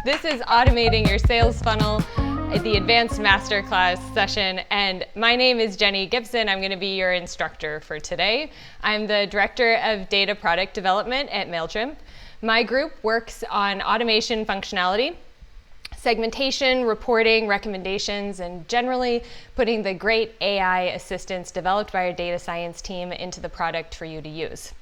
This is Automating Your Sales Funnel, the Advanced Masterclass session, and my name is Jenny Gibson. I'm going to be your instructor for today. I'm the Director of Data Product Development at MailChimp. My group works on automation functionality, segmentation, reporting, recommendations, and generally putting the great AI assistants developed by our data science team into the product for you to use.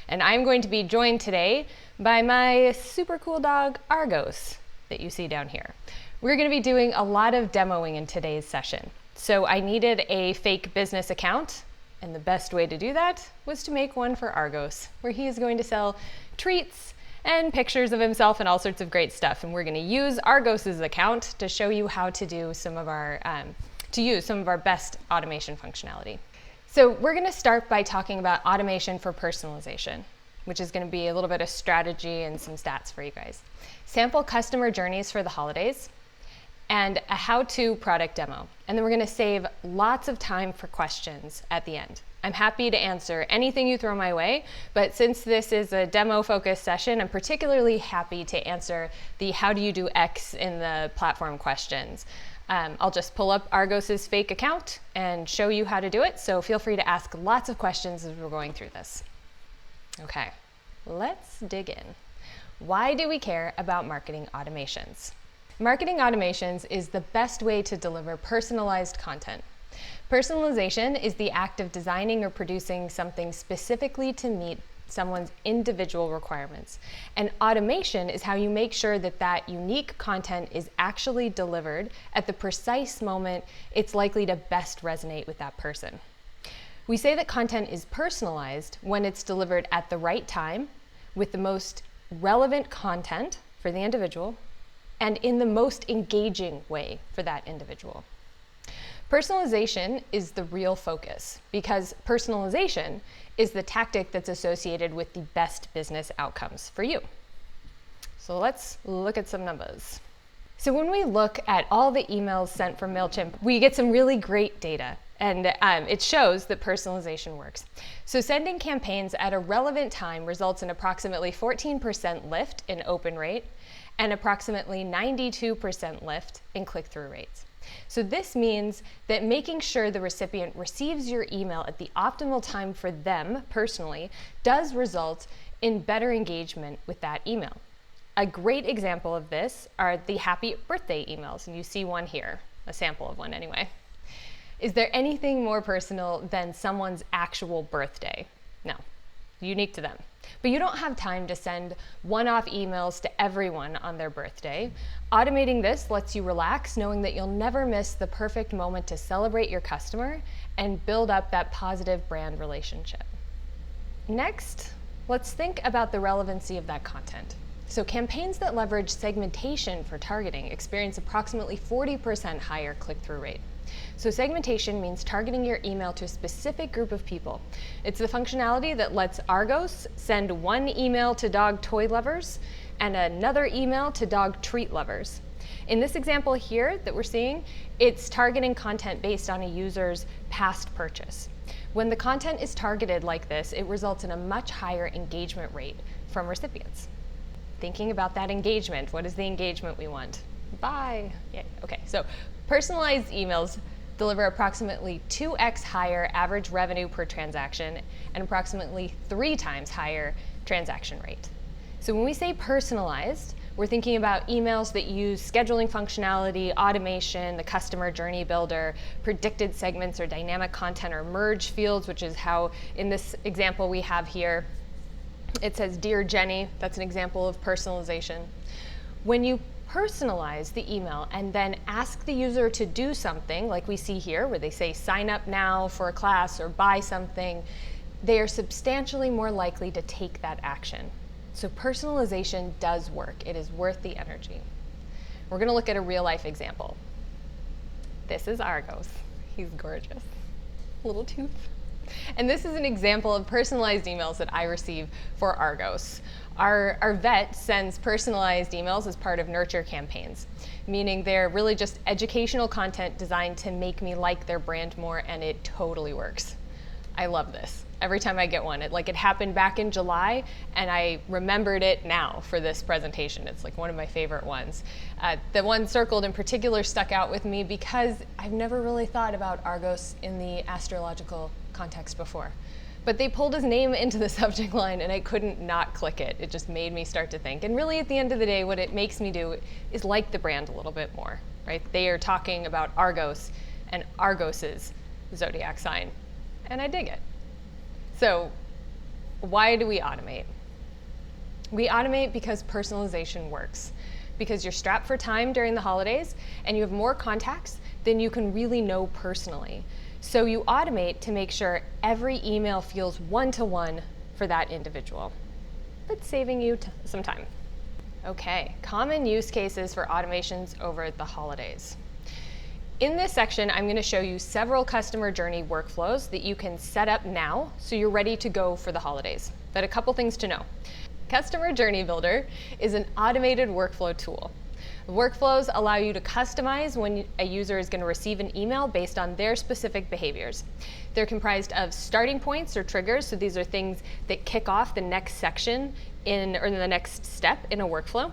And I'm going to be joined today by my super cool dog, Argos, that you see down here. We're going to be doing a lot of demoing in today's session. So I needed a fake business account, and the best way to do that was to make one for Argos, where he is going to sell treats and pictures of himself and all sorts of great stuff. And we're going to use Argos's account to show you how to do some of our, use some of our best automation functionality. So we're going to start by talking about automation for personalization, which is going to be a little bit of strategy and some stats for you guys. Sample customer journeys for the holidays, and a how-to product demo. And then we're going to save lots of time for questions at the end. I'm happy to answer anything you throw my way, but since this is a demo-focused session, I'm particularly happy to answer the how do you do X in the platform questions. I'll just pull up Argos's fake account and show you how to do it, so feel free to ask lots of questions as we're going through this. Okay, let's dig in. Why do we care about marketing automations? Marketing automations is the best way to deliver personalized content. Personalization is the act of designing or producing something specifically to meet someone's individual requirements. And automation is how you make sure that that unique content is actually delivered at the precise moment it's likely to best resonate with that person. We say that content is personalized when it's delivered at the right time, with the most relevant content for the individual, and in the most engaging way for that individual. Personalization is the real focus, because personalization is the tactic that's associated with the best business outcomes for you. So let's look at some numbers. So when we look at all the emails sent from MailChimp, we get some really great data. And it shows that personalization works. So sending campaigns at a relevant time results in approximately 14% lift in open rate and approximately 92% lift in click-through rates. So this means that making sure the recipient receives your email at the optimal time for them personally does result in better engagement with that email. A great example of this are the happy birthday emails, and you see one here, a sample of one anyway. Is there anything more personal than someone's actual birthday? No, unique to them. But you don't have time to send one-off emails to everyone on their birthday. Automating this lets you relax, knowing that you'll never miss the perfect moment to celebrate your customer and build up that positive brand relationship. Next, let's think about the relevancy of that content. So campaigns that leverage segmentation for targeting experience approximately 40% higher click-through rate. So segmentation means targeting your email to a specific group of people. It's the functionality that lets Argos send one email to dog toy lovers and another email to dog treat lovers. In this example here that we're seeing, it's targeting content based on a user's past purchase. When the content is targeted like this, it results in a much higher engagement rate from recipients. Thinking about that engagement, what is the engagement we want? Bye. Yeah. Okay, so personalized emails deliver approximately 2x higher average revenue per transaction and approximately 3 times higher transaction rate. So when we say personalized, we're thinking about emails that use scheduling functionality, automation, the customer journey builder, predicted segments or dynamic content or merge fields, which is how in this example we have here, it says, "Dear Jenny," that's an example of personalization. When you personalize the email and then ask the user to do something, like we see here, where they say sign up now for a class or buy something, they are substantially more likely to take that action. So personalization does work. It is worth the energy. We're going to look at a real life example. This is Argos. He's gorgeous. Little tooth. And this is an example of personalized emails that I receive for Argos. Our vet sends personalized emails as part of nurture campaigns, meaning they're really just educational content designed to make me like their brand more, and it totally works. I love this. Every time I get one, it happened back in July, and I remembered it now for this presentation. It's like one of my favorite ones. The one circled in particular stuck out with me because I've never really thought about Argos in the astrological context before. But they pulled his name into the subject line, and I couldn't not click it. It just made me start to think. And really, at the end of the day, what it makes me do is like the brand a little bit more, right? They are talking about Argos and Argos's zodiac sign, and I dig it. So why do we automate? We automate because personalization works. Because you're strapped for time during the holidays, and you have more contacts than you can really know personally. So you automate to make sure every email feels one-to-one for that individual, but saving you some time. Okay, common use cases for automations over the holidays. In this section, I'm going to show you several customer journey workflows that you can set up now so you're ready to go for the holidays. But a couple things to know. Customer Journey Builder is an automated workflow tool. Workflows allow you to customize when a user is going to receive an email based on their specific behaviors. They're comprised of starting points or triggers, so these are things that kick off the next section or the next step in a workflow.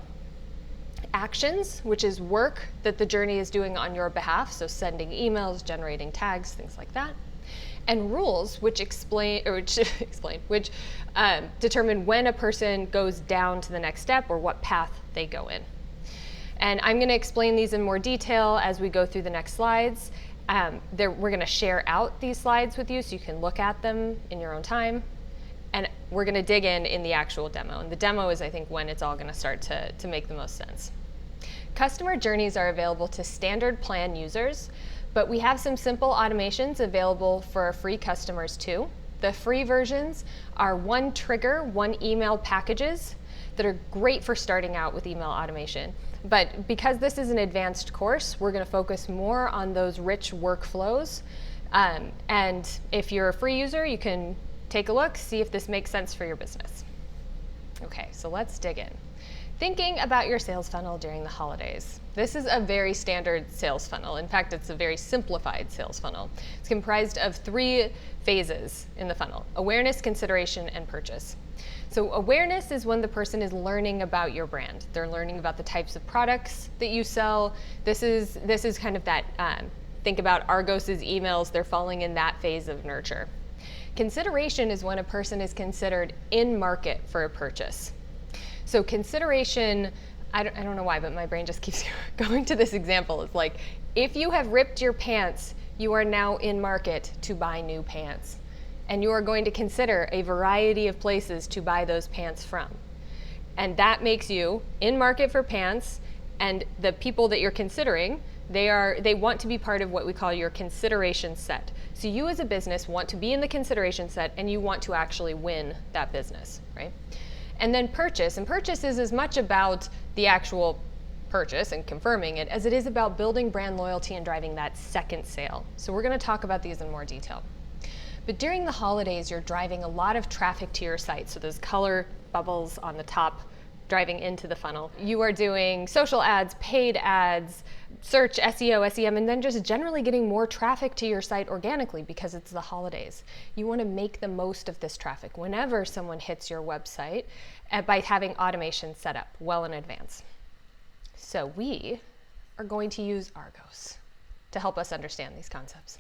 Actions, which is work that the journey is doing on your behalf, so sending emails, generating tags, things like that. And rules, which determine when a person goes down to the next step or what path they go in. And I'm going to explain these in more detail as we go through the next slides. We're going to share out these slides with you so you can look at them in your own time. And we're going to dig in the actual demo. And the demo is, I think, when it's all going to start to make the most sense. Customer journeys are available to standard plan users, but we have some simple automations available for free customers too. The free versions are one trigger, one email packages that are great for starting out with email automation. But because this is an advanced course, we're going to focus more on those rich workflows. And if you're a free user, you can take a look, see if this makes sense for your business. Okay, so let's dig in. Thinking about your sales funnel during the holidays. This is a very standard sales funnel. In fact, it's a very simplified sales funnel. It's comprised of 3 phases in the funnel: awareness, consideration, and purchase. So awareness is when the person is learning about your brand. They're learning about the types of products that you sell. This is kind of that, think about Argos's emails, they're falling in that phase of nurture. Consideration is when a person is considered in market for a purchase. So consideration, I don't know why, but my brain just keeps going to this example. It's like, if you have ripped your pants, you are now in market to buy new pants. And you are going to consider a variety of places to buy those pants from. And that makes you in market for pants, and the people that you're considering, they want to be part of what we call your consideration set. So you as a business want to be in the consideration set, and you want to actually win that business, right? And then purchase, and purchase is as much about the actual purchase and confirming it as it is about building brand loyalty and driving that second sale. So we're going to talk about these in more detail. But during the holidays, you're driving a lot of traffic to your site. So those color bubbles on the top driving into the funnel. You are doing social ads, paid ads, search, SEO, SEM, and then just generally getting more traffic to your site organically because it's the holidays. You want to make the most of this traffic whenever someone hits your website by having automation set up well in advance. So we are going to use Argos to help us understand these concepts.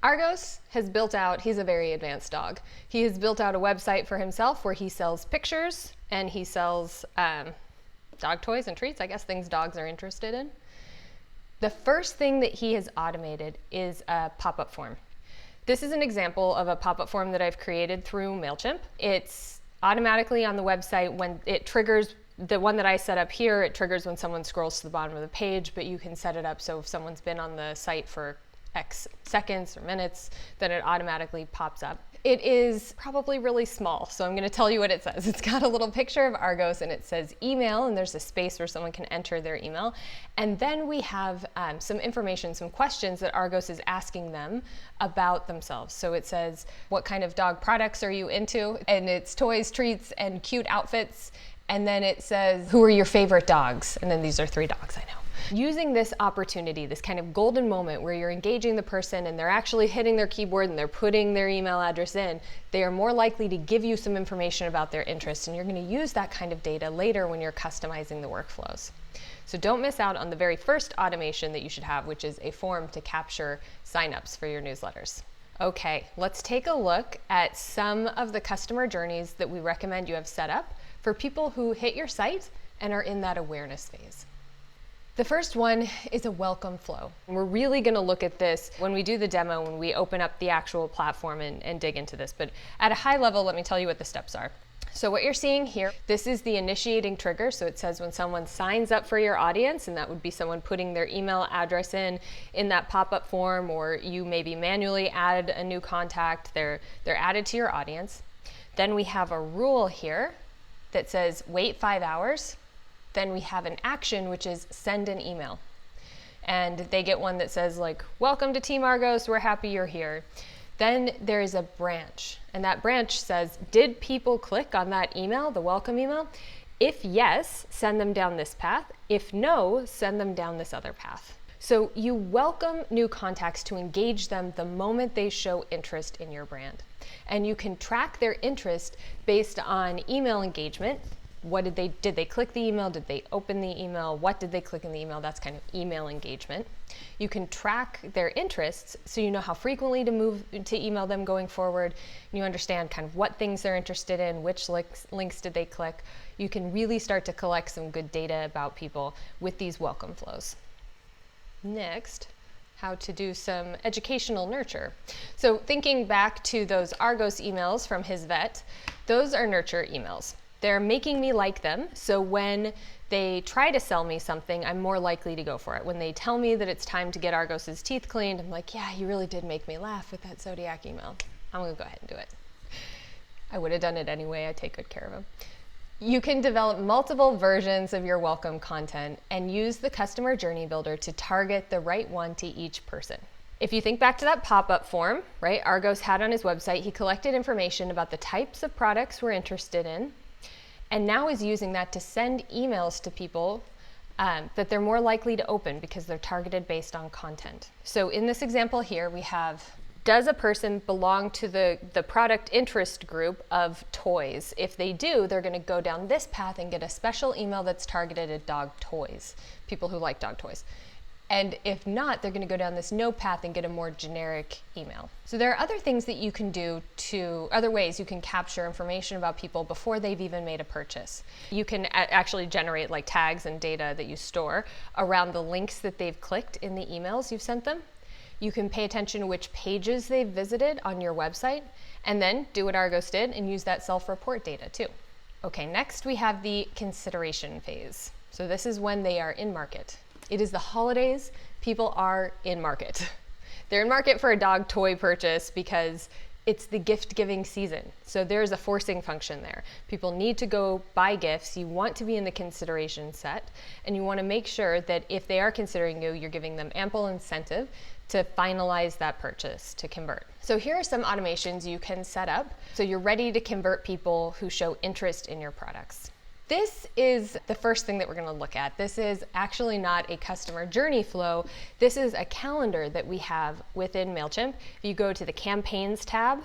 Argos has built out, he's a very advanced dog. He has built out a website for himself where he sells pictures and he sells dog toys and treats, I guess things dogs are interested in. The first thing that he has automated is a pop-up form. This is an example of a pop-up form that I've created through MailChimp. It's automatically on the website when it triggers. The one that I set up here, it triggers when someone scrolls to the bottom of the page, but you can set it up so if someone's been on the site for X seconds or minutes, then it automatically pops up. It is probably really small, so I'm going to tell you what it says. It's got a little picture of Argos and it says email, and there's a space where someone can enter their email. And then we have some information, some questions that Argos is asking them about themselves. So it says, what kind of dog products are you into? And it's toys, treats, and cute outfits. And then it says, who are your favorite dogs? And then these are 3 dogs, I know. Using this opportunity, this kind of golden moment where you're engaging the person and they're actually hitting their keyboard and they're putting their email address in, they are more likely to give you some information about their interests, and you're going to use that kind of data later when you're customizing the workflows. So don't miss out on the very first automation that you should have, which is a form to capture signups for your newsletters. Okay, let's take a look at some of the customer journeys that we recommend you have set up for people who hit your site and are in that awareness phase. The first one is a welcome flow. We're really going to look at this when we do the demo, when we open up the actual platform and dig into this. But at a high level, let me tell you what the steps are. So what you're seeing here, this is the initiating trigger. So it says when someone signs up for your audience, and that would be someone putting their email address in that pop-up form, or you maybe manually add a new contact, they're added to your audience. Then we have a rule here that says wait 5 hours. Then we have an action, which is send an email. And they get one that says like, welcome to Team Argos, we're happy you're here. Then there is a branch, and that branch says, did people click on that email, the welcome email? If yes, send them down this path. If no, send them down this other path. So you welcome new contacts to engage them the moment they show interest in your brand. And you can track their interest based on email engagement. Did they click the email? Did they open the email? What did they click in the email? That's kind of email engagement. You can track their interests so you know how frequently to email them going forward. You understand kind of what things they're interested in, which links did they click. You can really start to collect some good data about people with these welcome flows. Next, how to do some educational nurture. So thinking back to those Argos emails from his vet, those are nurture emails. They're making me like them, so when they try to sell me something, I'm more likely to go for it. When they tell me that it's time to get Argos's teeth cleaned, I'm like, yeah, you really did make me laugh with that Zodiac email. I'm gonna go ahead and do it. I would have done it anyway, I take good care of them. You can develop multiple versions of your welcome content and use the customer journey builder to target the right one to each person. If you think back to that pop-up form, right, Argos had on his website, he collected information about the types of products we're interested in, and now is using that to send emails to people that they're more likely to open because they're targeted based on content. So in this example here, we have, does a person belong to the product interest group of toys? If they do, they're gonna go down this path and get a special email that's targeted at dog toys, people who like dog toys. And if not, they're gonna go down this no path and get a more generic email. So there are other things that you can do other ways you can capture information about people before they've even made a purchase. You can actually generate like tags and data that you store around the links that they've clicked in the emails you've sent them. You can pay attention to which pages they've visited on your website, and then do what Argos did and use that self-report data too. Okay, next we have the consideration phase. So this is when they are in market. It is the holidays, people are in market. They're in market for a dog toy purchase because it's the gift giving season. So there's a forcing function there. People need to go buy gifts. You want to be in the consideration set, and you want to make sure that if they are considering you, you're giving them ample incentive to finalize that purchase, to convert. So here are some automations you can set up so you're ready to convert people who show interest in your products. This is the first thing that we're going to look at. This is actually not a customer journey flow. This is a calendar that we have within MailChimp. If you go to the Campaigns tab,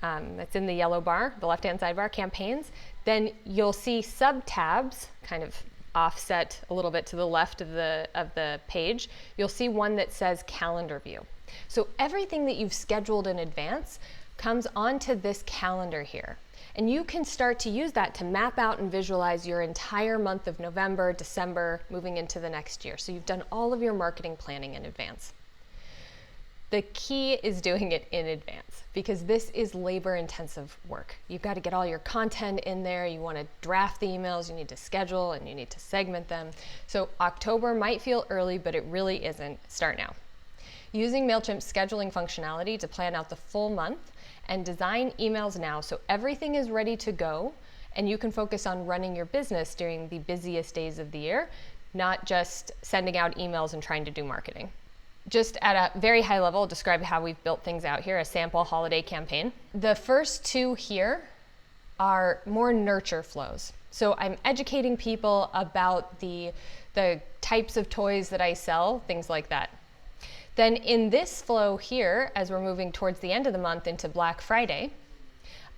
that's in the yellow bar, the left-hand sidebar, Campaigns, then you'll see sub-tabs kind of offset a little bit to the left of the page. You'll see one that says Calendar View. So everything that you've scheduled in advance comes onto this calendar here. And you can start to use that to map out and visualize your entire month of November, December, moving into the next year. So you've done all of your marketing planning in advance. The key is doing it in advance because this is labor-intensive work. You've got to get all your content in there. You want to draft the emails, you need to schedule, and you need to segment them. So October might feel early, but it really isn't. Start now. Using MailChimp's scheduling functionality to plan out the full month and design emails now so everything is ready to go and you can focus on running your business during the busiest days of the year, not just sending out emails and trying to do marketing. Just at a very high level, I'll describe how we've built things out here, a sample holiday campaign. The first two here are more nurture flows. So I'm educating people about the types of toys that I sell, things like that. Then in this flow here, as we're moving towards the end of the month into Black Friday,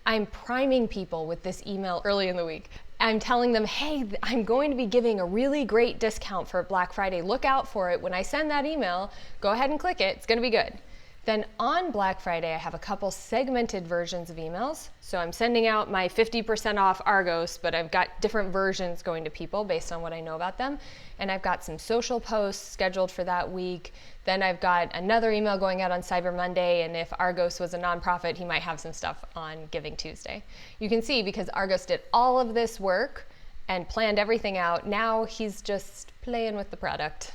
I'm priming people with this email early in the week. I'm telling them, hey, I'm going to be giving a really great discount for Black Friday. Look out for it. When I send that email, go ahead and click it. It's going to be good. Then on Black Friday, I have a couple segmented versions of emails. So I'm sending out my 50% off Argos, but I've got different versions going to people based on what I know about them. And I've got some social posts scheduled for that week. Then I've got another email going out on Cyber Monday, and if Argos was a nonprofit, he might have some stuff on Giving Tuesday. You can see, because Argos did all of this work and planned everything out, now he's just playing with the product.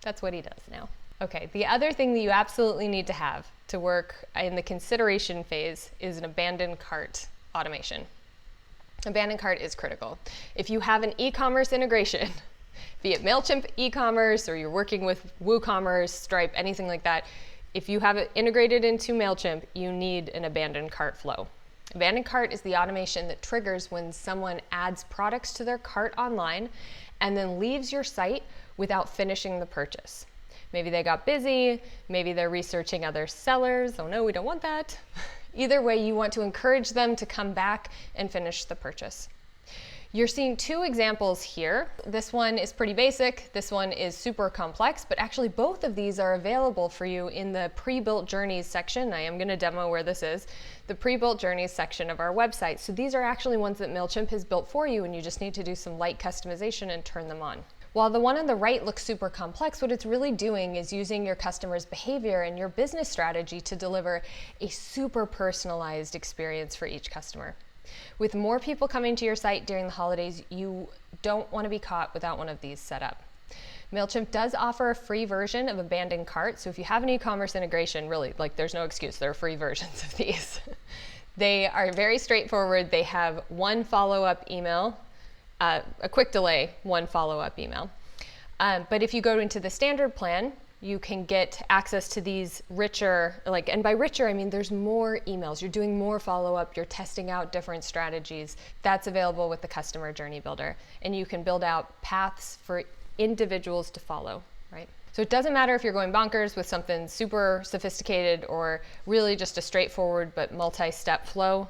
That's what he does now. Okay, the other thing that you absolutely need to have to work in the consideration phase is an abandoned cart automation. Abandoned cart is critical. If you have an e-commerce integration, be it MailChimp e-commerce or you're working with WooCommerce, Stripe, anything like that, if you have it integrated into MailChimp, you need an abandoned cart flow. Abandoned cart is the automation that triggers when someone adds products to their cart online and then leaves your site without finishing the purchase. Maybe they got busy, maybe they're researching other sellers. Oh no, we don't want that. Either way, you want to encourage them to come back and finish the purchase. You're seeing two examples here. This one is pretty basic, this one is super complex, but actually both of these are available for you in the pre-built journeys section. I am going to demo where this is, the pre-built journeys section of our website. So these are actually ones that MailChimp has built for you, and you just need to do some light customization and turn them on. While the one on the right looks super complex, what it's really doing is using your customer's behavior and your business strategy to deliver a super personalized experience for each customer. With more people coming to your site during the holidays, you don't want to be caught without one of these set up. MailChimp does offer a free version of abandoned cart, so if you have an e-commerce integration, really, there's no excuse, there are free versions of these. They are very straightforward. They have one follow-up email, a quick delay, one follow-up email. But if you go into the standard plan, you can get access to these richer, and by richer, I mean there's more emails, you're doing more follow-up, you're testing out different strategies. That's available with the Customer Journey Builder. And you can build out paths for individuals to follow, right? So it doesn't matter if you're going bonkers with something super sophisticated or really just a straightforward but multi-step flow,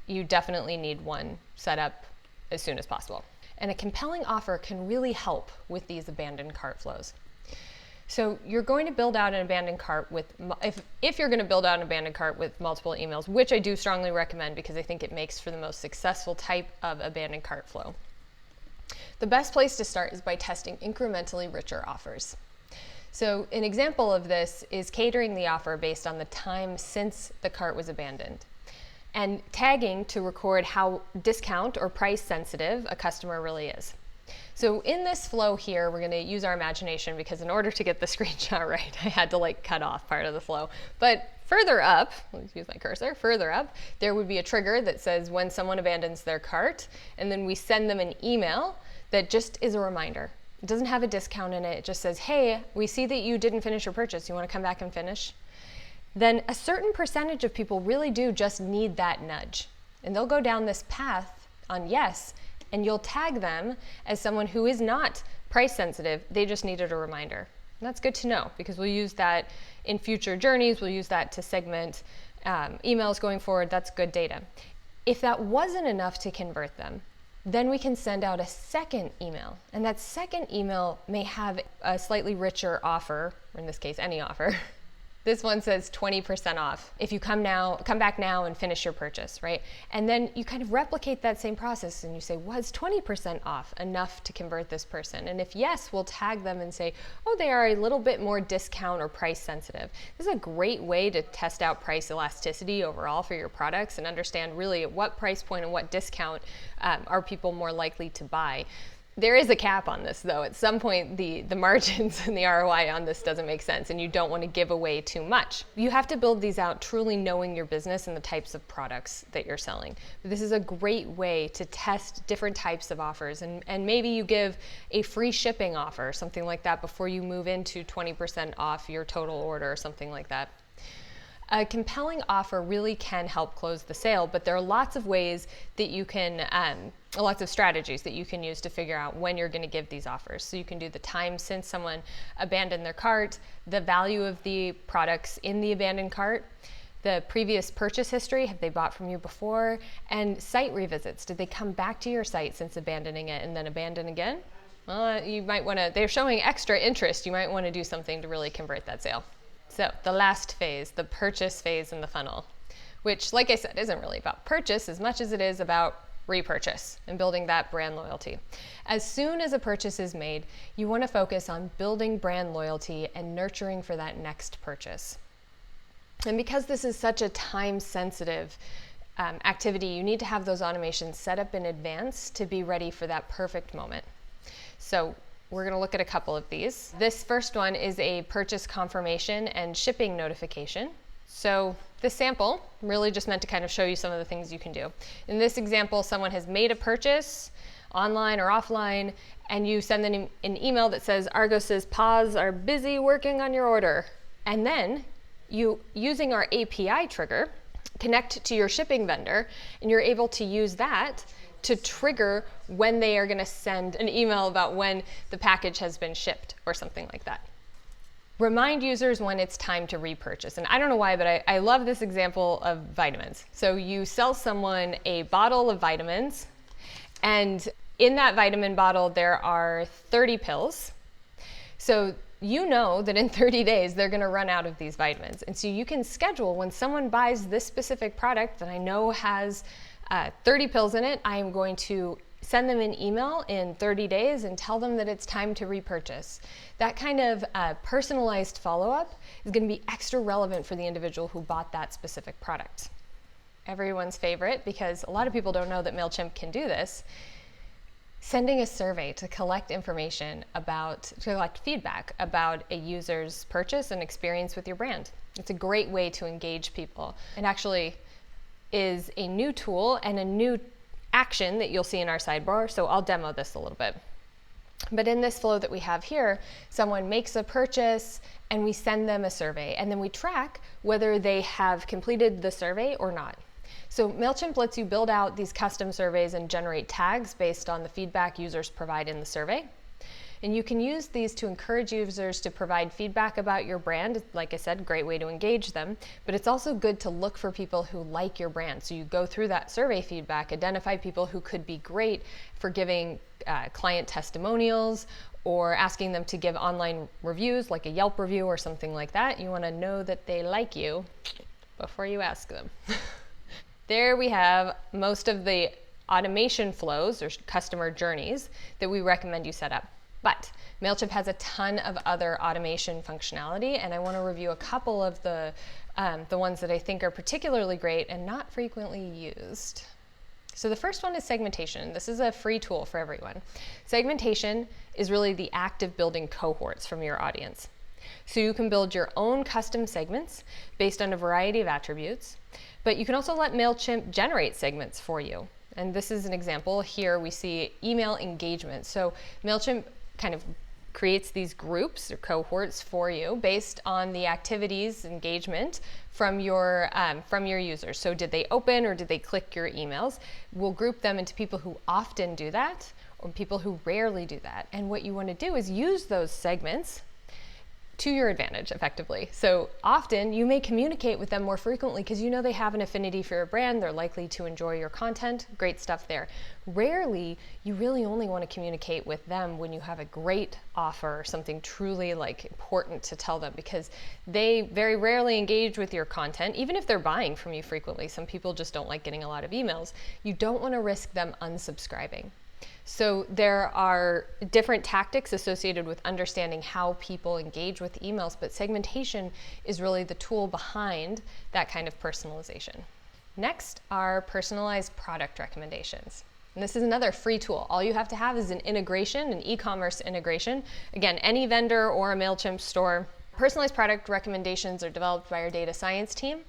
you definitely need one set up as soon as possible. And a compelling offer can really help with these abandoned cart flows. So you're going to build out an abandoned cart with, if you're going to build out an abandoned cart with multiple emails, which I do strongly recommend because I think it makes for the most successful type of abandoned cart flow. The best place to start is by testing incrementally richer offers. So an example of this is catering the offer based on the time since the cart was abandoned, and tagging to record how discount or price sensitive a customer really is. So in this flow here, we're going to use our imagination because in order to get the screenshot right, I had to cut off part of the flow. But further up, let's use my cursor, further up, there would be a trigger that says when someone abandons their cart, and then we send them an email that just is a reminder. It doesn't have a discount in it. It just says, hey, we see that you didn't finish your purchase. You want to come back and finish? Then a certain percentage of people really do just need that nudge. And they'll go down this path on yes, and you'll tag them as someone who is not price sensitive. They just needed a reminder. And that's good to know because we'll use that in future journeys. We'll use that to segment emails going forward. That's good data. If that wasn't enough to convert them, then we can send out a second email. And that second email may have a slightly richer offer, or in this case, any offer. This one says 20% off if you come back now and finish your purchase, right? And then you kind of replicate that same process and you say, was 20% off enough to convert this person? And if yes, we'll tag them and say, oh, they are a little bit more discount or price sensitive. This is a great way to test out price elasticity overall for your products and understand really at what price point and what discount are people more likely to buy. There is a cap on this though. At some point the margins and the ROI on this doesn't make sense and you don't want to give away too much. You have to build these out truly knowing your business and the types of products that you're selling. But this is a great way to test different types of offers and maybe you give a free shipping offer, something like that before you move into 20% off your total order or something like that. A compelling offer really can help close the sale, but there are lots of ways that you can lots of strategies that you can use to figure out when you're going to give these offers. So you can do the time since someone abandoned their cart, the value of the products in the abandoned cart, the previous purchase history, have they bought from you before, and site revisits. Did they come back to your site since abandoning it and then abandon again? Well, you might want to, they're showing extra interest, you might want to do something to really convert that sale. So the last phase, the purchase phase in the funnel, which, like I said, isn't really about purchase as much as it is about repurchase and building that brand loyalty. As soon as a purchase is made, you want to focus on building brand loyalty and nurturing for that next purchase. And because this is such a time-sensitive activity, you need to have those automations set up in advance to be ready for that perfect moment. So we're going to look at a couple of these. This first one is a purchase confirmation and shipping notification. So this sample really just meant to kind of show you some of the things you can do. In this example, someone has made a purchase online or offline, and you send them an email that says, Argos's PAWS are busy working on your order. And then you, using our API trigger, connect to your shipping vendor, and you're able to use that to trigger when they are going to send an email about when the package has been shipped or something like that. Remind users when it's time to repurchase. And I don't know why, but I love this example of vitamins. So you sell someone a bottle of vitamins, and in that vitamin bottle there are 30 pills. So you know that in 30 days they're going to run out of these vitamins. And so you can schedule when someone buys this specific product that I know has 30 pills in it, I am going to send them an email in 30 days and tell them that it's time to repurchase. That kind of personalized follow-up is going to be extra relevant for the individual who bought that specific product. Everyone's favorite, because a lot of people don't know that MailChimp can do this, sending a survey to collect information to collect feedback about a user's purchase and experience with your brand. It's a great way to engage people. It actually is a new tool and a new action that you'll see in our sidebar, so I'll demo this a little bit. But in this flow that we have here, someone makes a purchase and we send them a survey, and then we track whether they have completed the survey or not. So MailChimp lets you build out these custom surveys and generate tags based on the feedback users provide in the survey. And you can use these to encourage users to provide feedback about your brand. Like I said, great way to engage them, but it's also good to look for people who like your brand. So you go through that survey feedback, identify people who could be great for giving client testimonials or asking them to give online reviews like a Yelp review or something like that. You want to know that they like you before you ask them. There we have most of the automation flows or customer journeys that we recommend you set up. But MailChimp has a ton of other automation functionality, and I want to review a couple of the ones that I think are particularly great and not frequently used. So the first one is segmentation. This is a free tool for everyone. Segmentation is really the act of building cohorts from your audience. So you can build your own custom segments based on a variety of attributes, but you can also let MailChimp generate segments for you. And this is an example. Here we see email engagement. So MailChimp kind of creates these groups or cohorts for you based on the activities engagement from your users. So did they open or did they click your emails? We'll group them into people who often do that or people who rarely do that. And what you want to do is use those segments to your advantage effectively. So often you may communicate with them more frequently because you know they have an affinity for your brand, they're likely to enjoy your content, great stuff there. Rarely, you really only want to communicate with them when you have a great offer, something truly important to tell them, because they very rarely engage with your content, even if they're buying from you frequently. Some people just don't like getting a lot of emails. You don't want to risk them unsubscribing. So there are different tactics associated with understanding how people engage with emails, but segmentation is really the tool behind that kind of personalization. Next are personalized product recommendations. And this is another free tool. All you have to have is an integration, an e-commerce integration. Again, any vendor or a MailChimp store. Personalized product recommendations are developed by our data science team,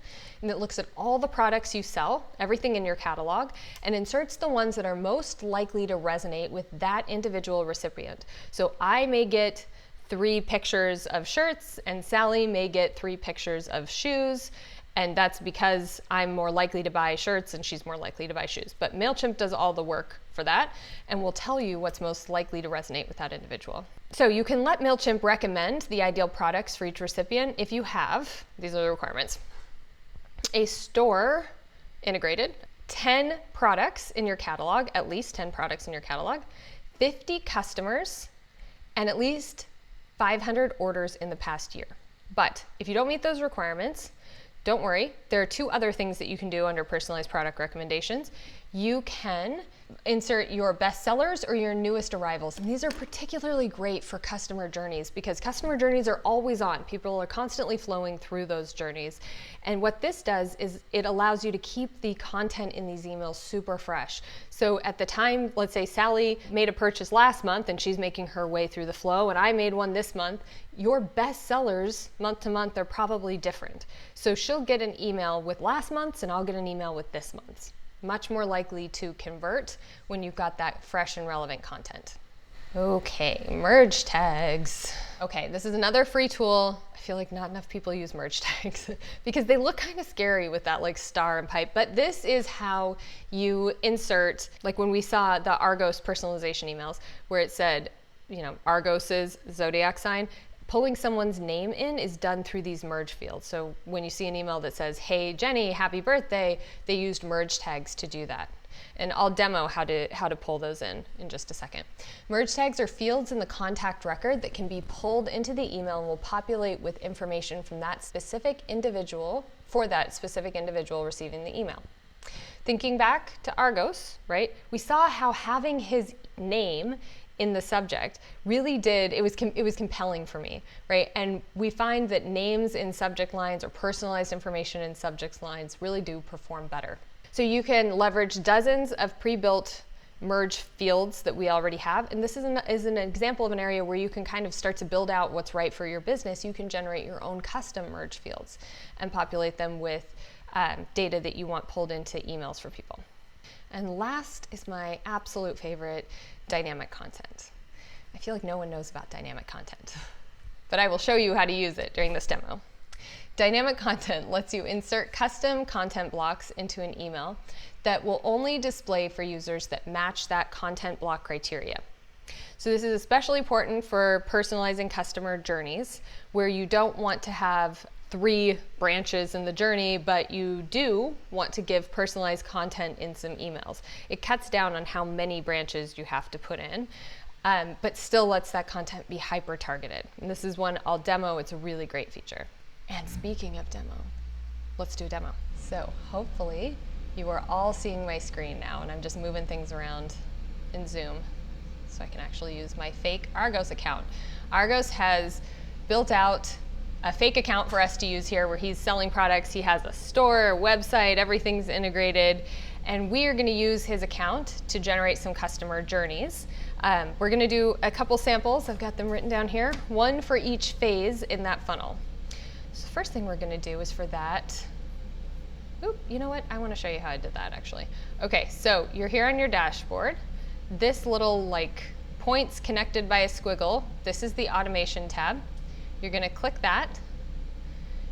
and it looks at all the products you sell, everything in your catalog, and inserts the ones that are most likely to resonate with that individual recipient. So I may get 3 pictures of shirts, and Sally may get 3 pictures of shoes, and that's because I'm more likely to buy shirts and she's more likely to buy shoes. But MailChimp does all the work for that, and we'll tell you what's most likely to resonate with that individual. So you can let MailChimp recommend the ideal products for each recipient if you have, these are the requirements, a store integrated, 10 products in your catalog, at least 10 products in your catalog, 50 customers, and at least 500 orders in the past year. But if you don't meet those requirements, don't worry. There are 2 other things that you can do under personalized product recommendations. You can insert your best sellers or your newest arrivals. And these are particularly great for customer journeys because customer journeys are always on. People are constantly flowing through those journeys. And what this does is it allows you to keep the content in these emails super fresh. So at the time, let's say Sally made a purchase last month and she's making her way through the flow, and I made one this month, your best sellers month to month are probably different. So she'll get an email with last month's and I'll get an email with this month's. Much more likely to convert when you've got that fresh and relevant content. Okay, merge tags. Okay, this is another free tool. I feel like not enough people use merge tags because they look kind of scary with that like star and pipe, but this is how you insert, like when we saw the Argos personalization emails where it said, you know, Argos's zodiac sign, pulling someone's name in is done through these merge fields. So when you see an email that says, hey Jenny, happy birthday, they used merge tags to do that. And I'll demo how to pull those in just a second. Merge tags are fields in the contact record that can be pulled into the email and will populate with information from that specific individual for that specific individual receiving the email. Thinking back to Argos, right? We saw how having his name in the subject really did, it was compelling for me, right? And we find that names in subject lines or personalized information in subject lines really do perform better. So you can leverage dozens of pre-built merge fields that we already have. And this is an example of an area where you can kind of start to build out what's right for your business. You can generate your own custom merge fields and populate them with data that you want pulled into emails for people. And last is my absolute favorite, dynamic content. I feel like no one knows about dynamic content, but I will show you how to use it during this demo. Dynamic content lets you insert custom content blocks into an email that will only display for users that match that content block criteria. So this is especially important for personalizing customer journeys where you don't want to have 3 branches in the journey, but you do want to give personalized content in some emails. It cuts down on how many branches you have to put in, but still lets that content be hyper-targeted. And this is one I'll demo. It's a really great feature. And speaking of demo, let's do a demo. So hopefully you are all seeing my screen now, and I'm just moving things around in Zoom so I can actually use my fake Argos account. Argos has built out a fake account for us to use here where he's selling products. He has a store, a website, everything's integrated. And we are going to use his account to generate some customer journeys. We're going to do a couple samples. I've got them written down here, one for each phase in that funnel. So the first thing we're going to do is for that, you know what? I want to show you how I did that actually. Okay, so you're here on your dashboard. This little like points connected by a squiggle, this is the automation tab. You're going to click that,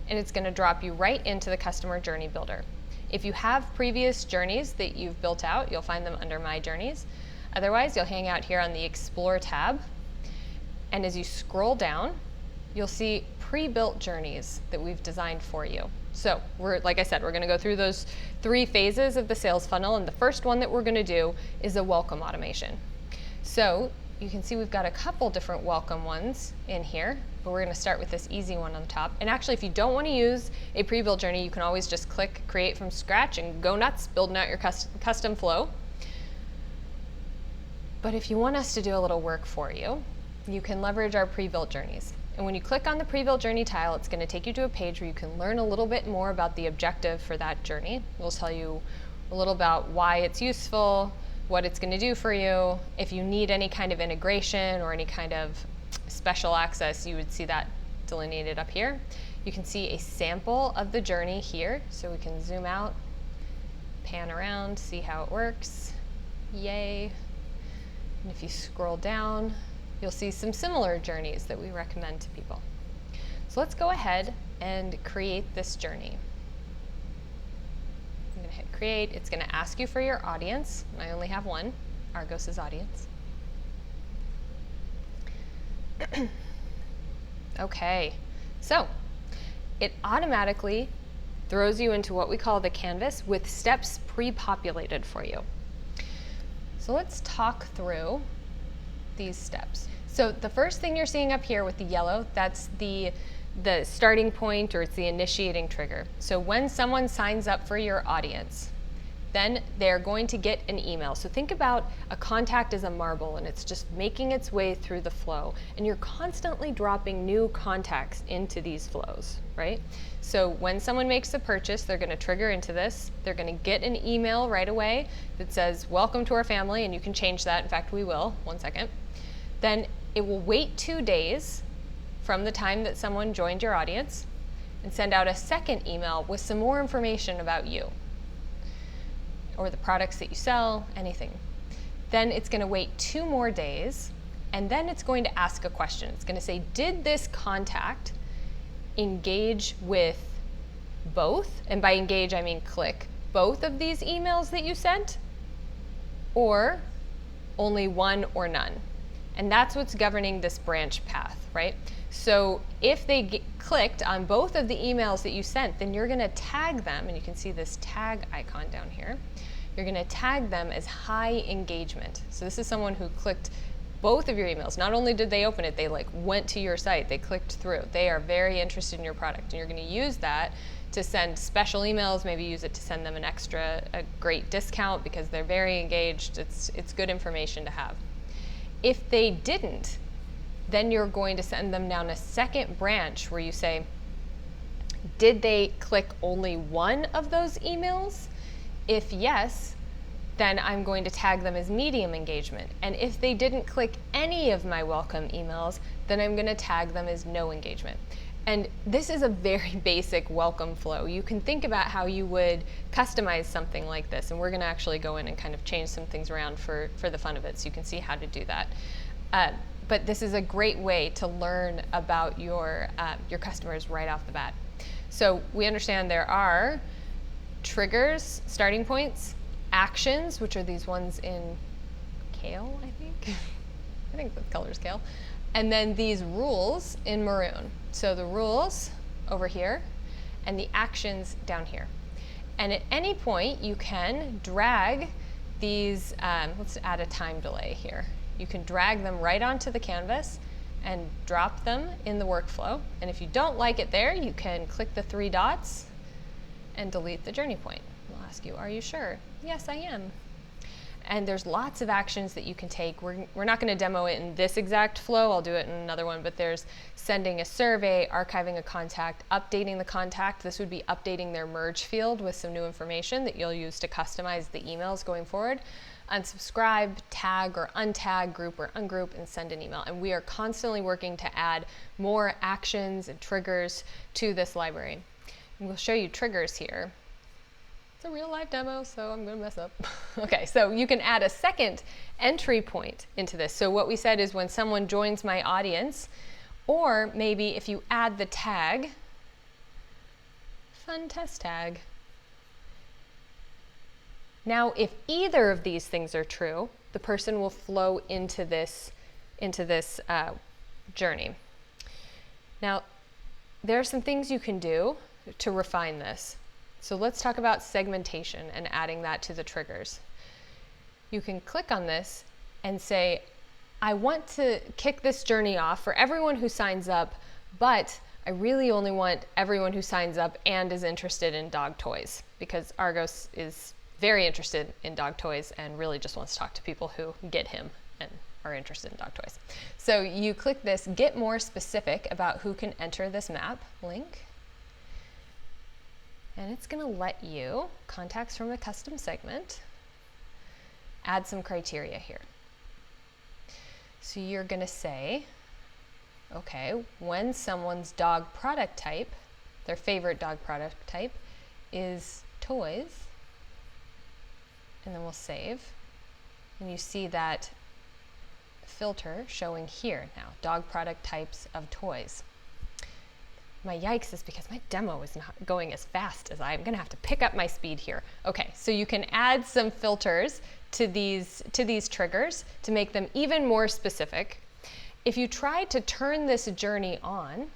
and it's going to drop you right into the customer journey builder. If you have previous journeys that you've built out, you'll find them under My Journeys. Otherwise, you'll hang out here on the Explore tab, and as you scroll down, you'll see pre-built journeys that we've designed for you. So like I said, we're going to go through those 3 phases of the sales funnel, and the first one that we're going to do is a welcome automation. So you can see we've got a couple different welcome ones in here, but we're going to start with this easy one on the top. And actually, if you don't want to use a pre-built journey, you can always just click create from scratch and go nuts building out your custom flow. But if you want us to do a little work for you, you can leverage our pre-built journeys. And when you click on the pre-built journey tile, it's going to take you to a page where you can learn a little bit more about the objective for that journey. We'll tell you a little about why it's useful, what it's going to do for you. If you need any kind of integration or any kind of special access, you would see that delineated up here. You can see a sample of the journey here, so we can zoom out, pan around, see how it works. Yay. And if you scroll down, you'll see some similar journeys that we recommend to people. So let's go ahead and create this journey. I'm going to hit create. It's going to ask you for your audience, and I only have one, Argos's audience. Okay, so it automatically throws you into what we call the canvas with steps pre-populated for you. So let's talk through these steps. So the first thing you're seeing up here with the yellow, that's the starting point, or it's the initiating trigger. So when someone signs up for your audience, then they're going to get an email. So think about a contact as a marble, and it's just making its way through the flow. And you're constantly dropping new contacts into these flows, right? So when someone makes a purchase, they're going to trigger into this. They're going to get an email right away that says, welcome to our family, and you can change that. In fact, we will. 1 second. Then it will wait 2 days from the time that someone joined your audience and send out a second email with some more information about you, or the products that you sell, anything. Then it's going to wait 2 more days, and then it's going to ask a question. It's going to say, did this contact engage with both, and by engage I mean click, both of these emails that you sent, or only one or none? And that's what's governing this branch path, right? So if they clicked on both of the emails that you sent, then you're going to tag them, and you can see this tag icon down here. You're going to tag them as high engagement. So this is someone who clicked both of your emails. Not only did they open it, they went to your site, they clicked through. They are very interested in your product, and you're going to use that to send special emails, maybe use it to send them a great discount because they're very engaged. It's good information to have. If they didn't, then you're going to send them down a second branch where you say, did they click only one of those emails? If yes, then I'm going to tag them as medium engagement. And if they didn't click any of my welcome emails, then I'm going to tag them as no engagement. And this is a very basic welcome flow. You can think about how you would customize something like this, and we're going to actually go in and kind of change some things around for the fun of it, so you can see how to do that. But this is a great way to learn about your customers right off the bat. So we understand there are triggers, starting points, actions, which are these ones in kale, I think. I think the color's kale. And then these rules in maroon. So the rules over here and the actions down here. And at any point you can drag these, let's add a time delay here. You can drag them right onto the canvas and drop them in the workflow. And if you don't like it there, you can click the 3 dots and delete the journey point. We'll ask you, are you sure? Yes, I am. And there's lots of actions that you can take. We're not going to demo it in this exact flow. I'll do it in another one, but there's sending a survey, archiving a contact, updating the contact. This would be updating their merge field with some new information that you'll use to customize the emails going forward. Unsubscribe, tag or untag, group or ungroup, and send an email. And we are constantly working to add more actions and triggers to this library. And we'll show you triggers here. It's a real live demo, so I'm going to mess up. Okay, so you can add a second entry point into this. So what we said is when someone joins my audience, or maybe if you add the tag, fun test tag. Now, if either of these things are true, the person will flow into this journey. Now, there are some things you can do to refine this. So let's talk about segmentation and adding that to the triggers. You can click on this and say, I want to kick this journey off for everyone who signs up, but I really only want everyone who signs up and is interested in dog toys, because Argos is very interested in dog toys and really just wants to talk to people who get him and are interested in dog toys. So you click this Get More Specific about who can enter this map link. And it's going to let you, contacts from a custom segment, add some criteria here. So you're going to say, okay, when someone's dog product type, their favorite dog product type, is toys, and then we'll save. And you see that filter showing here now, dog product types of toys. My yikes is because my demo is not going as fast as I'm going to have to pick up my speed here. Okay, so you can add some filters to these triggers to make them even more specific. If you try to turn this journey on,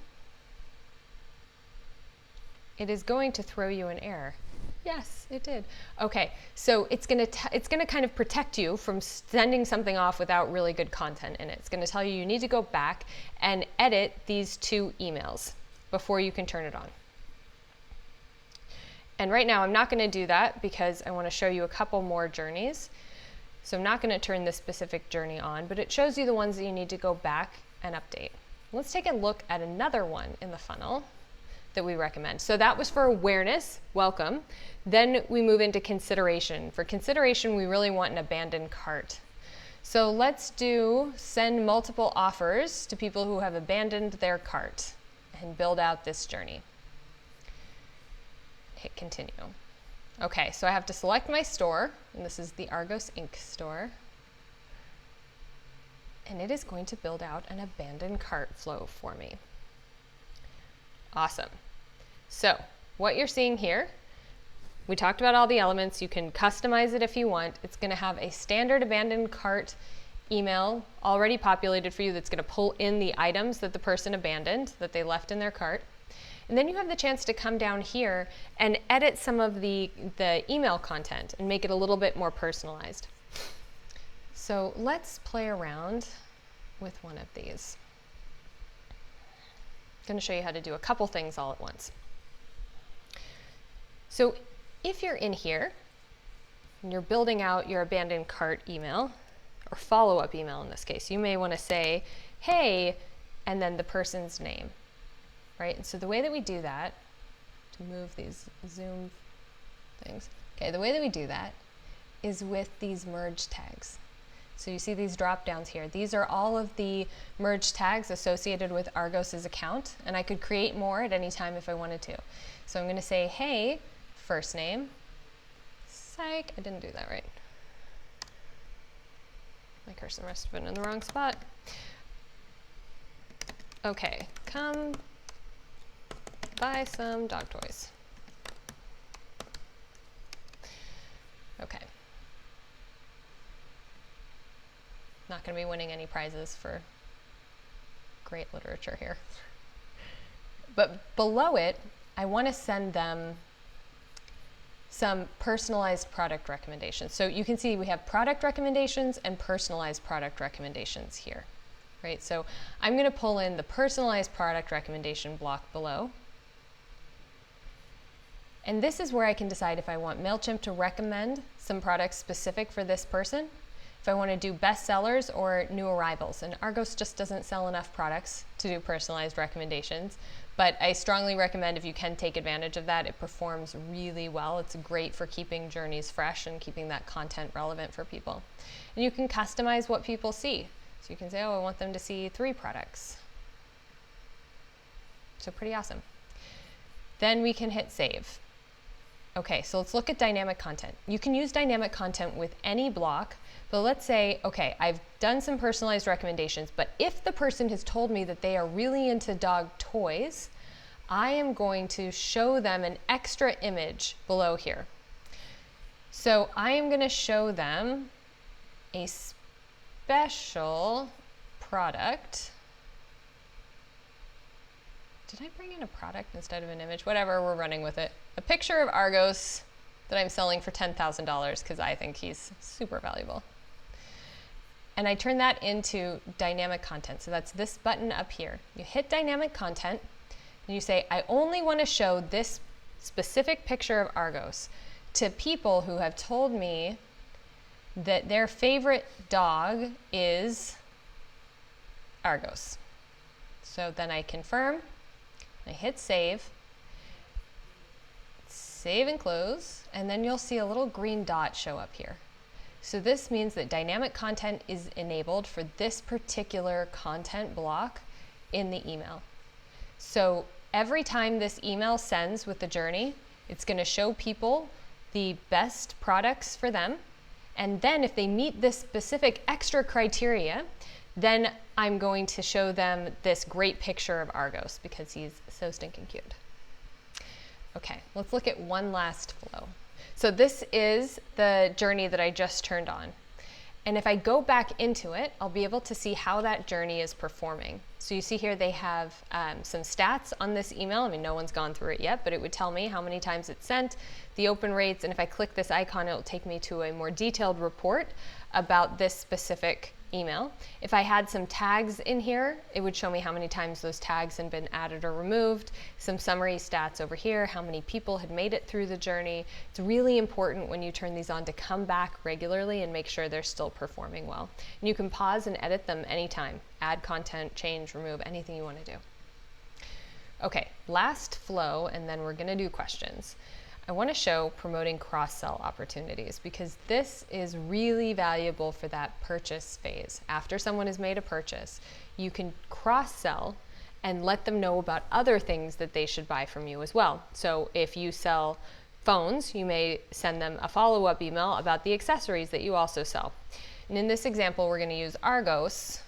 it is going to throw you an error. Yes, it did. Okay, so it's gonna kind of protect you from sending something off without really good content in it. It's gonna tell you you need to go back and edit these 2 emails before you can turn it on. And right now I'm not gonna do that because I wanna show you a couple more journeys. So I'm not gonna turn this specific journey on, but it shows you the ones that you need to go back and update. Let's take a look at another one in the funnel that we recommend. So that was for awareness, welcome. Then we move into consideration. For consideration, we really want an abandoned cart. So let's do send multiple offers to people who have abandoned their cart and build out this journey. Hit continue. Okay, so I have to select my store, and this is the Argos Inc. store. And it is going to build out an abandoned cart flow for me. Awesome. So what you're seeing here, we talked about all the elements. You can customize it if you want. It's going to have a standard abandoned cart email already populated for you that's going to pull in the items that the person abandoned, that they left in their cart. And then you have the chance to come down here and edit some of the email content and make it a little bit more personalized. So let's play around with one of these. I'm going to show you how to do a couple things all at once. So if you're in here and you're building out your abandoned cart email, or follow-up email in this case, you may want to say, hey, and then the person's name, right? And so the way that we do that, to move these Zoom things, okay, the way that we do that is with these merge tags. So you see these drop downs here. These are all of the merge tags associated with Argos's account, and I could create more at any time if I wanted to. So I'm going to say, hey, first name. Psych, I didn't do that right. My cursor must have been in the wrong spot. Okay, come buy some dog toys. Okay. Not going to be winning any prizes for great literature here. But below it, I want to send them some personalized product recommendations. So you can see we have product recommendations and personalized product recommendations here, right? So I'm going to pull in the personalized product recommendation block below. And this is where I can decide if I want MailChimp to recommend some products specific for this person, if I want to do bestsellers or new arrivals. And Argos just doesn't sell enough products to do personalized recommendations, but I strongly recommend if you can take advantage of that. It performs really well. It's great for keeping journeys fresh and keeping that content relevant for people. And you can customize what people see. So you can say, oh, I want them to see 3 products. So pretty awesome. Then we can hit save. Okay, so let's look at dynamic content. You can use dynamic content with any block, but let's say, okay, I've done some personalized recommendations, but if the person has told me that they are really into dog toys, I am going to show them an extra image below here. So I am going to show them a special product. Did I bring in a product instead of an image? Whatever, we're running with it. A picture of Argos that I'm selling for $10,000 because I think he's super valuable. And I turn that into dynamic content. So that's this button up here. You hit dynamic content and you say, I only want to show this specific picture of Argos to people who have told me that their favorite dog is Argos. So then I confirm. I hit save, save and close, and then you'll see a little green dot show up here. So this means that dynamic content is enabled for this particular content block in the email. So every time this email sends with the journey, it's going to show people the best products for them. And then if they meet this specific extra criteria, then I'm going to show them this great picture of Argos because he's so stinking cute. Okay, let's look at one last flow. So this is the journey that I just turned on. And if I go back into it, I'll be able to see how that journey is performing. So you see here they have some stats on this email. I mean, no one's gone through it yet, but it would tell me how many times it's sent, the open rates, and if I click this icon, it will take me to a more detailed report about this specific email. If I had some tags in here, it would show me how many times those tags had been added or removed, some summary stats over here, how many people had made it through the journey. It's really important when you turn these on to come back regularly and make sure they're still performing well. And you can pause and edit them anytime, add content, change, remove, anything you want to do. Okay, last flow, and then we're going to do questions. I want to show promoting cross-sell opportunities because this is really valuable for that purchase phase. After someone has made a purchase, you can cross-sell and let them know about other things that they should buy from you as well. So if you sell phones, you may send them a follow-up email about the accessories that you also sell. And in this example, we're going to use Argos.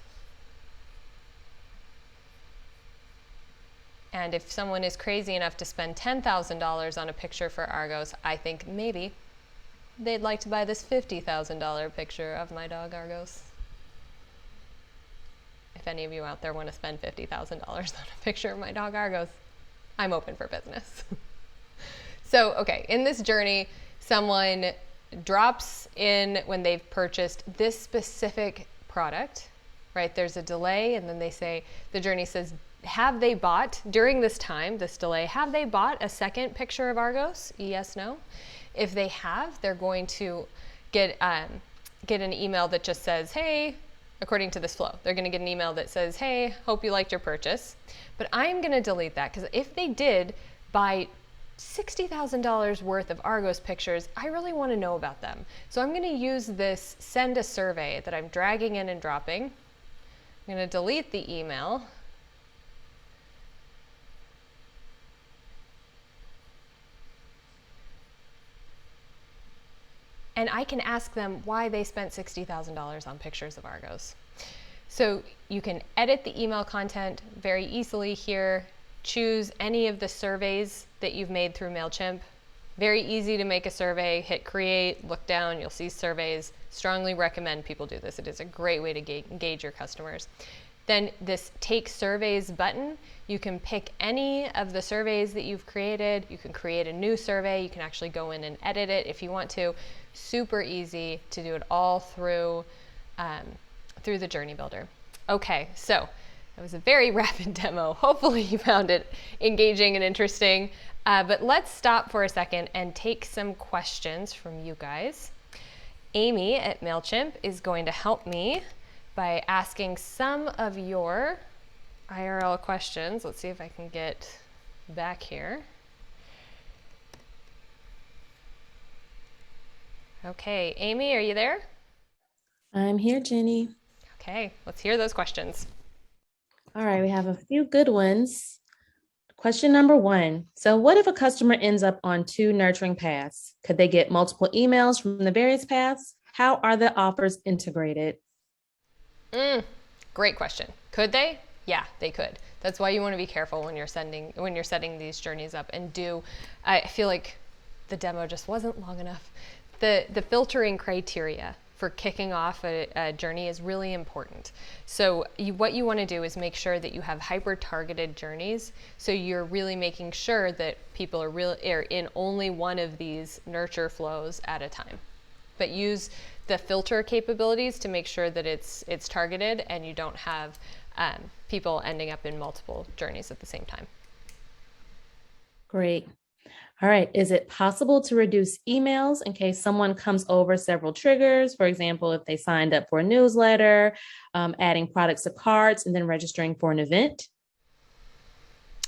And if someone is crazy enough to spend $10,000 on a picture for Argos, I think maybe they'd like to buy this $50,000 picture of my dog Argos. If any of you out there want to spend $50,000 on a picture of my dog Argos, I'm open for business. So, okay, in this journey, someone drops in when they've purchased this specific product, right? There's a delay, and then they say, the journey says, have they bought, during this time, this delay, have they bought a second picture of Argos? Yes, no. If they have, they're going to get an email that just says, hey, according to this flow, they're going to get an email that says, hey, hope you liked your purchase. But I'm going to delete that because if they did buy $60,000 worth of Argos pictures, I really want to know about them. So I'm going to use this send a survey that I'm dragging in and dropping. I'm going to delete the email. And I can ask them why they spent $60,000 on pictures of Argos. So you can edit the email content very easily here, choose any of the surveys that you've made through MailChimp. Very easy to make a survey, hit create, look down, you'll see surveys. Strongly recommend people do this. It is a great way to engage your customers. Then this take surveys button, you can pick any of the surveys that you've created. You can create a new survey. You can actually go in and edit it if you want to. Super easy to do it all through the Journey Builder. Okay, so that was a very rapid demo. Hopefully you found it engaging and interesting. But let's stop for a second and take some questions from you guys. Amy at MailChimp is going to help me by asking some of your IRL questions. Let's see if I can get back here. Okay, Amy, are you there? I'm here, Jenny. Okay, let's hear those questions. All right, we have a few good ones. Question number 1. So what if a customer ends up on 2 nurturing paths? Could they get multiple emails from the various paths? How are the offers integrated? Great question. Could they? Yeah, they could. That's why you want to be careful when you're setting these journeys up. And I feel like the demo just wasn't long enough. The filtering criteria for kicking off a journey is really important. So what you want to do is make sure that you have hyper-targeted journeys. So you're really making sure that people are in only one of these nurture flows at a time. But use the filter capabilities to make sure that it's targeted and you don't have people ending up in multiple journeys at the same time. Great. All right. Is it possible to reduce emails in case someone comes over several triggers? For example, if they signed up for a newsletter, adding products to carts, and then registering for an event?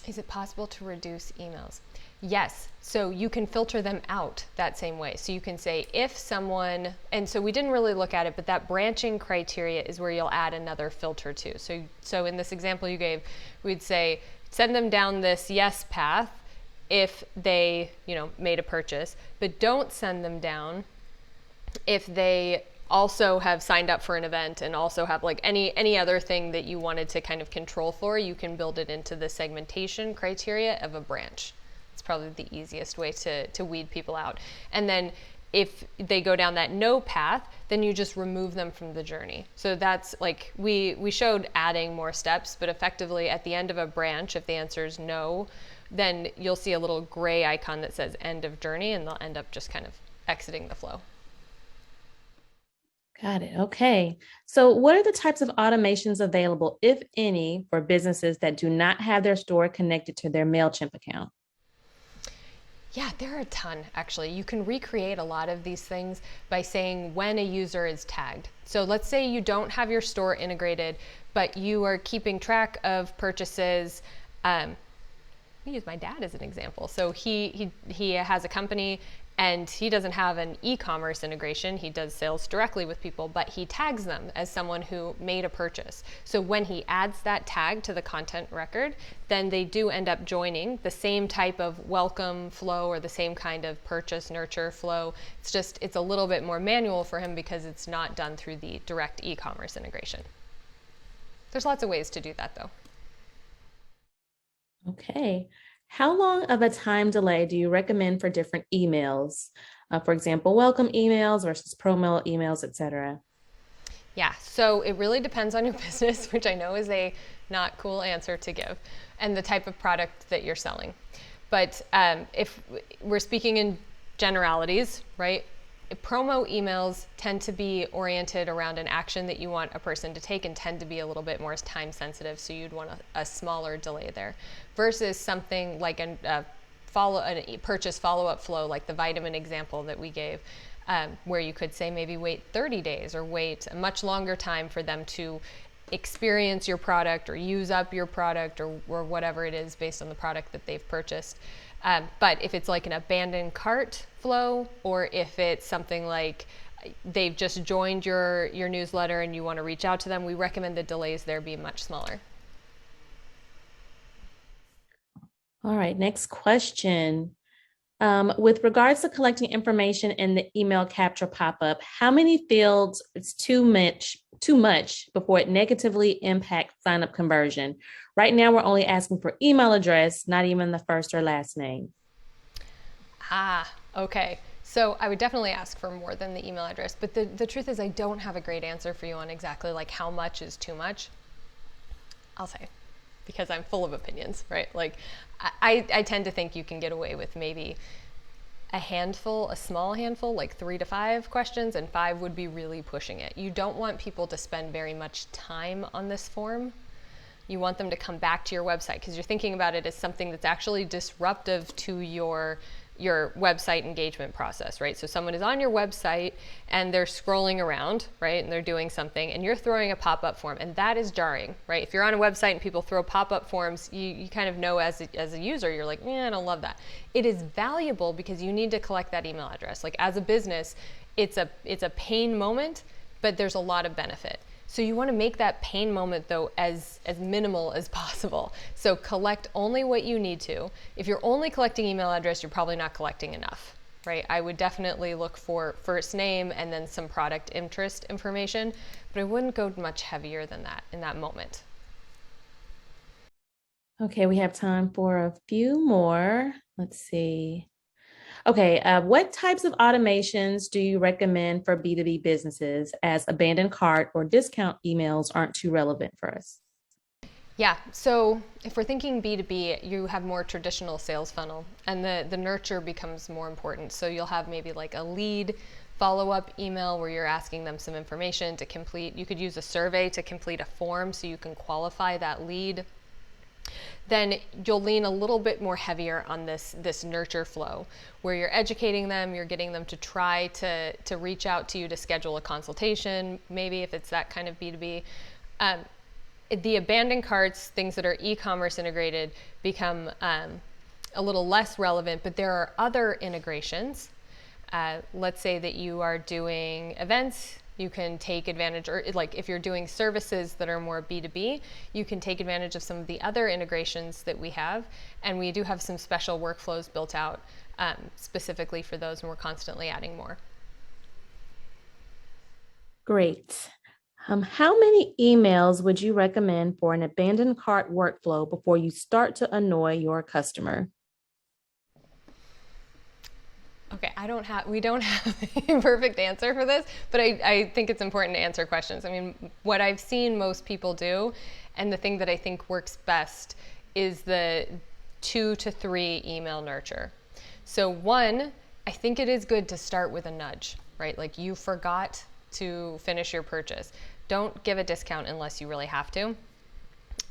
Is it possible to reduce emails? Yes. So you can filter them out that same way. So you can say if someone, and so we didn't really look at it, but that branching criteria is where you'll add another filter to. So in this example you gave, we'd say send them down this yes path if they, made a purchase, but don't send them down if they also have signed up for an event and also have like any other thing that you wanted to kind of control for. You can build it into the segmentation criteria of a branch. It's probably the easiest way to weed people out. And then if they go down that no path, then you just remove them from the journey. So that's like, we showed adding more steps, but effectively at the end of a branch, if the answer is no, then you'll see a little gray icon that says end of journey, and they'll end up just kind of exiting the flow. Got it. Okay. So, what are the types of automations available, if any, for businesses that do not have their store connected to their MailChimp account? Yeah, there are a ton actually. You can recreate a lot of these things by saying when a user is tagged. So let's say you don't have your store integrated, but you are keeping track of purchases. Me use my dad as an example. So he has a company and he doesn't have an e-commerce integration. He does sales directly with people, but he tags them as someone who made a purchase. So when he adds that tag to the content record, then they do end up joining the same type of welcome flow or the same kind of purchase nurture flow. It's a little bit more manual for him because it's not done through the direct e-commerce integration. There's lots of ways to do that though. Okay. How long of a time delay do you recommend for different emails? For example, welcome emails versus promo emails, etc. Yeah, so it really depends on your business, which I know is a not cool answer to give, and the type of product that you're selling. But if we're speaking in generalities, right? Promo emails tend to be oriented around an action that you want a person to take and tend to be a little bit more time sensitive, so you'd want a smaller delay there versus something like a purchase follow-up flow like the vitamin example that we gave, where you could say maybe wait 30 days or wait a much longer time for them to experience your product or use up your product or whatever it is based on the product that they've purchased. But if it's like an abandoned cart flow, or if it's something like they've just joined your newsletter and you want to reach out to them, we recommend the delays there be much smaller. All right, next question. With regards to collecting information in the email capture pop-up, how many fields is too much before it negatively impacts sign-up conversion? Right now, we're only asking for email address, not even the first or last name. Okay. So I would definitely ask for more than the email address, but the truth is I don't have a great answer for you on exactly like how much is too much. I'll say, because I'm full of opinions, right? Like I tend to think you can get away with maybe a small handful, like 3 to 5 questions, and 5 would be really pushing it. You don't want people to spend very much time on this form. You want them to come back to your website because you're thinking about it as something that's actually disruptive to your website engagement process, right? So someone is on your website and they're scrolling around, right? And they're doing something and you're throwing a pop-up form, and that is jarring, right? If you're on a website and people throw pop-up forms, you kind of know as a user, you're like, I don't love that. It is valuable because you need to collect that email address. Like as a business, it's a pain moment, but there's a lot of benefit. So you want to make that pain moment though as minimal as possible. So collect only what you need to. If you're only collecting email address, you're probably not collecting enough, right? I would definitely look for first name and then some product interest information, but I wouldn't go much heavier than that in that moment. Okay, we have time for a few more. Let's see. Okay, what types of automations do you recommend for B2B businesses, as abandoned cart or discount emails aren't too relevant for us? Yeah, so if we're thinking B2B, you have more traditional sales funnel and the nurture becomes more important. So you'll have maybe like a lead follow-up email where you're asking them some information to complete. You could use a survey to complete a form so you can qualify that lead. Then you'll lean a little bit more heavier on this nurture flow where you're educating them, you're getting them to try to reach out to you to schedule a consultation, maybe if it's that kind of B2B. The abandoned carts, things that are e-commerce integrated, become a little less relevant, but there are other integrations. Let's say that you are doing events, you can take advantage, or like if you're doing services that are more B2B, you can take advantage of some of the other integrations that we have. And we do have some special workflows built out specifically for those, and we're constantly adding more. Great. How many emails would you recommend for an abandoned cart workflow before you start to annoy your customer? Okay, we don't have a perfect answer for this, but I think it's important to answer questions. I mean, what I've seen most people do, and the thing that I think works best is the 2 to 3 email nurture. So one, I think it is good to start with a nudge, right? Like you forgot to finish your purchase. Don't give a discount unless you really have to.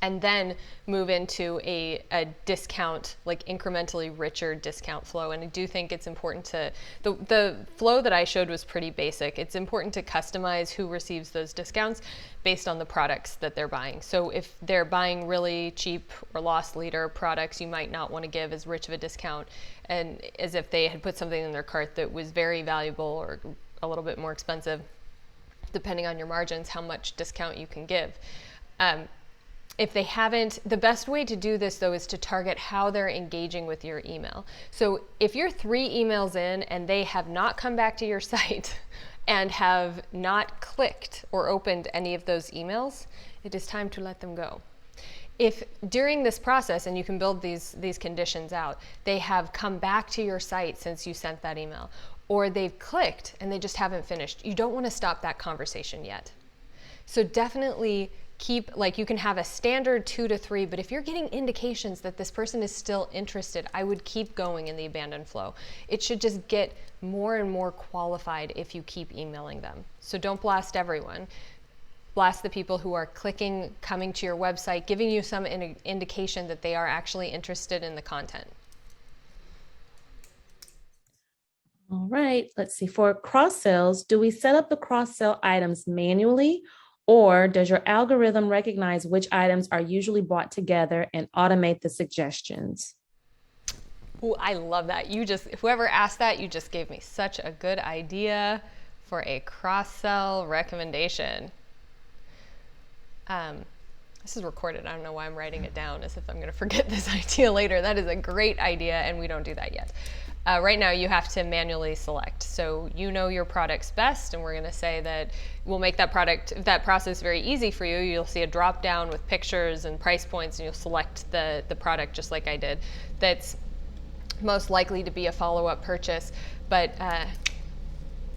And then move into a discount, like incrementally richer discount flow. And I do think it's important to, the flow that I showed was pretty basic. It's important to customize who receives those discounts based on the products that they're buying. So if they're buying really cheap or loss leader products, you might not want to give as rich of a discount and as if they had put something in their cart that was very valuable or a little bit more expensive, depending on your margins, how much discount you can give. If they haven't, the best way to do this though is to target how they're engaging with your email. So if you're 3 emails in and they have not come back to your site and have not clicked or opened any of those emails, it is time to let them go. If during this process, and you can build these conditions out, they have come back to your site since you sent that email, or they've clicked and they just haven't finished, you don't want to stop that conversation yet. So definitely keep, like you can have a standard 2 to 3, but if you're getting indications that this person is still interested, I would keep going in the abandoned flow. It should just get more and more qualified if you keep emailing them. So don't blast everyone. Blast the people who are clicking, coming to your website, giving you some indication that they are actually interested in the content. All right, let's see. For cross sells, do we set up the cross sell items manually, or does your algorithm recognize which items are usually bought together and automate the suggestions? Ooh, I love that. Whoever asked that, you just gave me such a good idea for a cross-sell recommendation. This is recorded. I don't know why I'm writing it down as if I'm going to forget this idea later. That is a great idea, and we don't do that yet. Right now, you have to manually select. So you know your products best, and we're going to say that we'll make that process very easy for you. You'll see a drop down with pictures and price points, and you'll select the product just like I did. That's most likely to be a follow-up purchase, but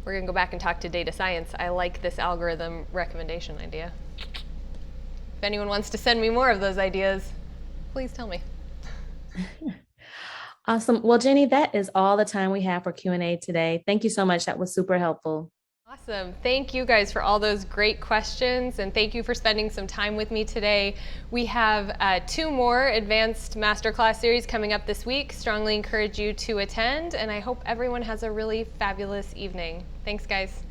we're going to go back and talk to data science. I like this algorithm recommendation idea. If anyone wants to send me more of those ideas, please tell me. Awesome. Well, Jenny, that is all the time we have for Q&A today. Thank you so much. That was super helpful. Awesome. Thank you guys for all those great questions, and thank you for spending some time with me today. We have 2 more advanced masterclass series coming up this week. Strongly encourage you to attend, and I hope everyone has a really fabulous evening. Thanks, guys.